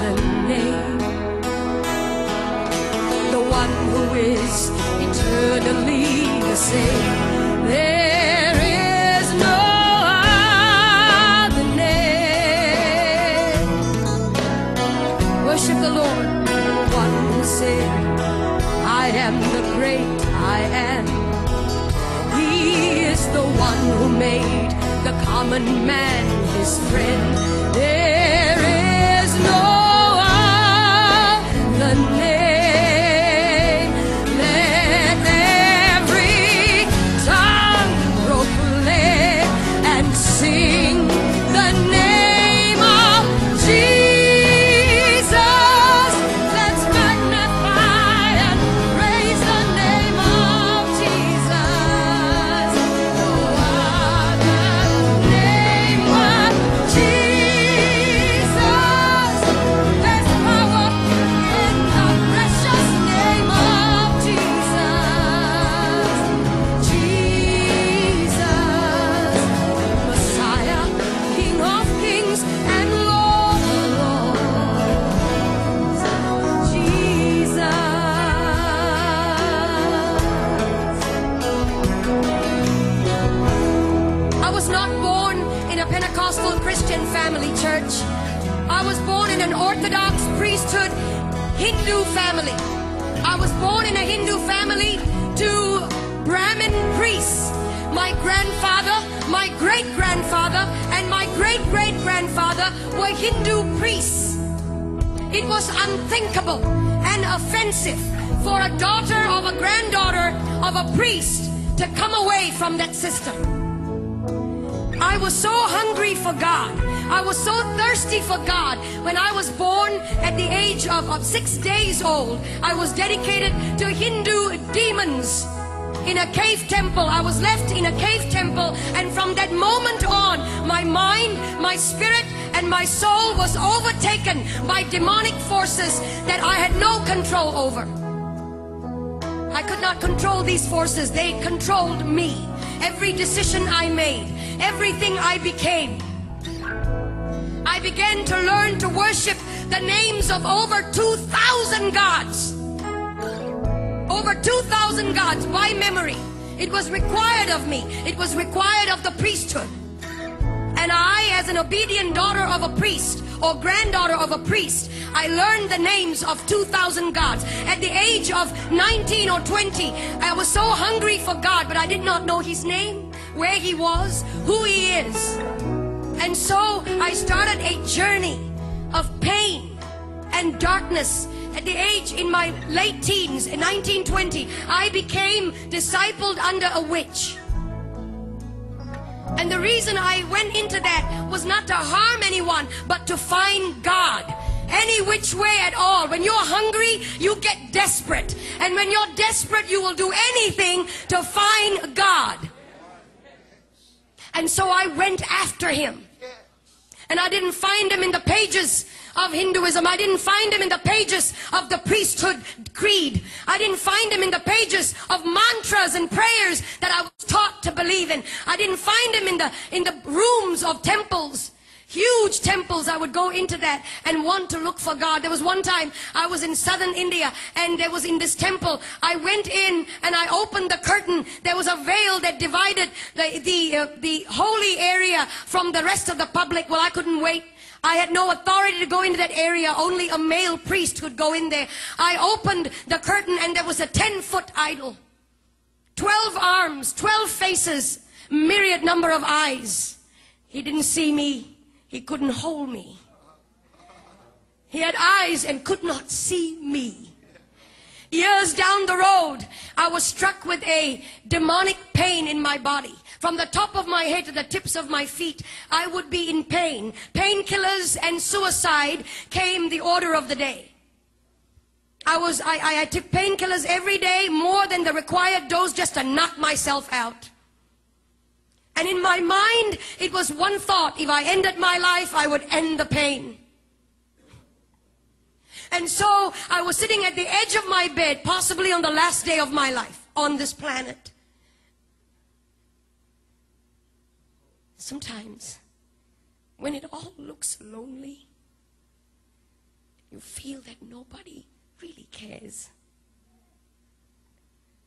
the name, the one who is eternally the same. There is no other name. Worship the Lord, one who said, I am the great I am. He is the one who made the common man his friend. There is no other name. Let every tongue proclaim and sing the name of Jesus. Let's magnify and praise the name of Jesus. No other name but Jesus. There's power in the precious name of Jesus. Jesus, Messiah, King of kings and Lord of lords. Jesus. I was not born in a Pentecostal Christian family, church. I was born in an Orthodox priesthood Hindu family. I was born in a Hindu family to Bramin priests. My grandfather, my great-grandfather, and my great-great-grandfather were Hindu priests. It was unthinkable and offensive for a daughter of a granddaughter of a priest to come away from that system. I was so hungry for God. I was so thirsty for God. When I was born at the age of 6 days old, I was dedicated to Hindu demons in a cave temple. I was left in a cave temple, and from that moment on, my mind, my spirit, and my soul was overtaken by demonic forces that I had no control over. I could not control these forces. They controlled me. Every decision I made, everything I became. I began to learn to worship the names of over 2,000 gods. Over 2,000 gods by memory. It was required of me. It was required of the priesthood. And I, as an obedient daughter of a priest or granddaughter of a priest, I learned the names of 2,000 gods. At the age of 19 or 20, I was so hungry for God, but I did not know His name, where He was, who He is. And so I started a journey of pain and darkness. At the age, in my late teens, in 1920, I became discipled under a witch. And the reason I went into that was not to harm anyone, but to find God. Any which way at all. When you're hungry, you get desperate. And when you're desperate, you will do anything to find God. And so I went after Him. And I didn't find Him in the pages of Hinduism. I didn't find Him in the pages of the priesthood creed. I didn't find Him in the pages of mantras and prayers that I was taught to believe in. I didn't find Him in the rooms of temples. Huge temples. I would go into that and want to look for God. There was one time I was in southern India, and there was in this temple. I went in and I opened the curtain. There was a veil that divided the holy area from the rest of the public. Well, I couldn't wait. I had no authority to go into that area. Only a male priest could go in there. I opened the curtain, and there was a 10-foot idol. 12 arms, 12 faces, myriad number of eyes. He didn't see me. He couldn't hold me. He had eyes and could not see me. Years down the road, I was struck with a demonic pain in my body. From the top of my head to the tips of my feet, I would be in pain. Painkillers and suicide came the order of the day. I took painkillers every day, more than the required dose, just to knock myself out. And in my mind, it was one thought: if I ended my life, I would end the pain. And so I was sitting at the edge of my bed, possibly on the last day of my life on this planet. Sometimes, when it all looks lonely, You feel that nobody really cares.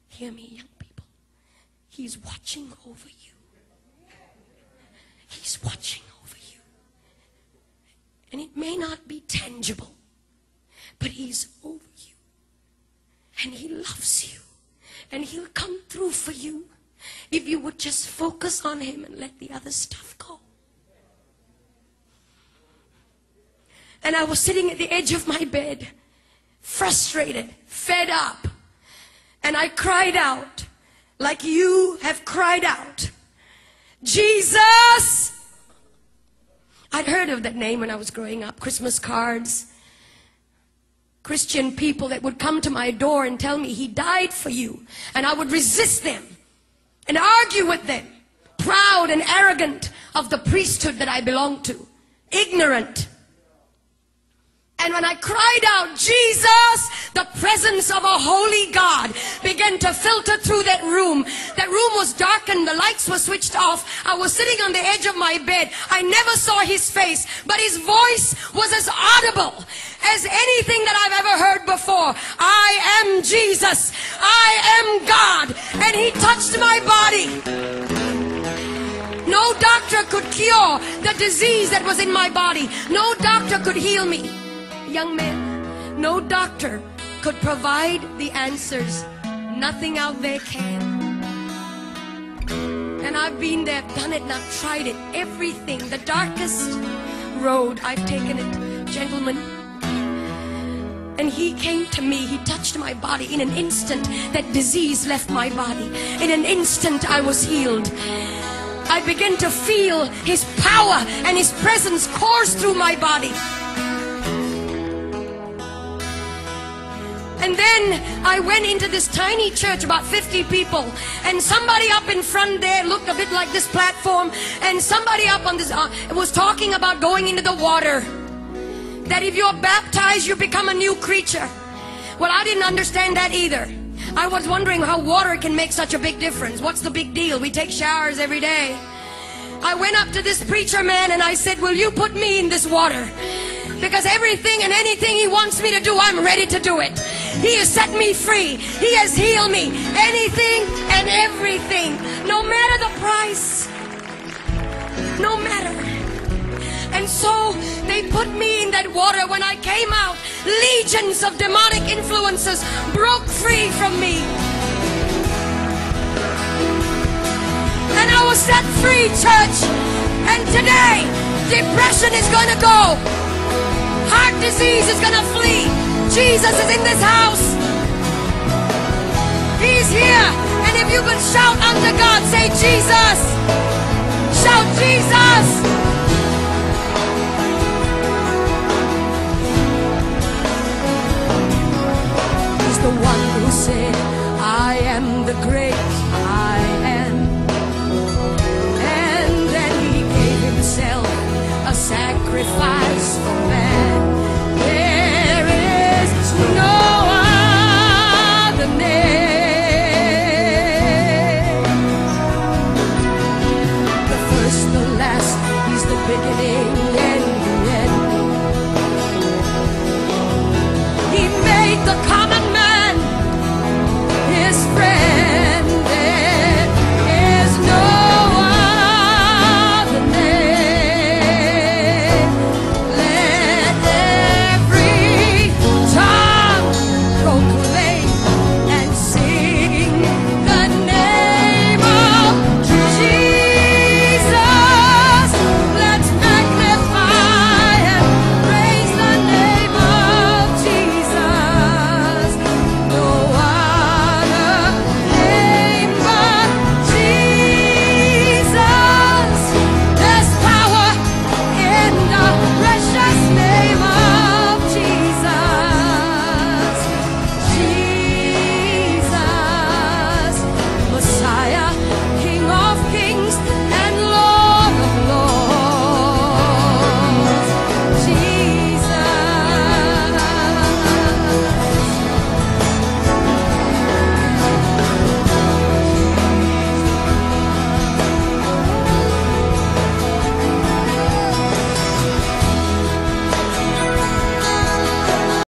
Hear me, young people. He's watching over you. He's watching over you. And it may not be tangible, but He's over you. And He loves you. And He'll come through for you if you would just focus on Him and let the other stuff go. And I was sitting at the edge of my bed, frustrated, fed up. And I cried out, like you have cried out, Jesus! I'd heard of that name when I was growing up. Christmas cards. Christian people that would come to my door and tell me He died for you. And I would resist them and argue with them. Proud and arrogant of the priesthood that I belonged to. Ignorant. And when I cried out, Jesus, the presence of a holy God began to filter through that room. That room was darkened. The lights were switched off. I was sitting on the edge of my bed. I never saw His face, but His voice was as audible as anything that I've ever heard before. I am Jesus. I am God. And He touched my body. No doctor could cure the disease that was in my body. No doctor could heal me. Young man, no doctor could provide the answers. Nothing out there can. And I've been there, done it, and I've tried it. Everything, the darkest road, I've taken it. Gentlemen, and He came to me. He touched my body. In an instant, that disease left my body. In an instant, I was healed. I began to feel His power and His presence course through my body. And then I went into this tiny church, about 50 people, and somebody up in front there looked a bit like this platform, and somebody up on this was talking about going into the water, that if you're baptized you become a new creature. Well, I didn't understand that either. I was wondering how water can make such a big difference. What's the big deal? We take showers every day. I went up to this preacher man and I said, will you put me in this water? Because everything and anything He wants me to do, I'm ready to do it. He has set me free. He has healed me. Anything and everything. No matter the price. No matter. And so they put me in that water. When I came out, legions of demonic influences broke free from me. And I was set free, church. And today, depression is going to go. Heart disease is going to flee. Jesus is in this house. He's here. And if you could shout unto God, say Jesus. Shout Jesus. He's the one who said, I am the great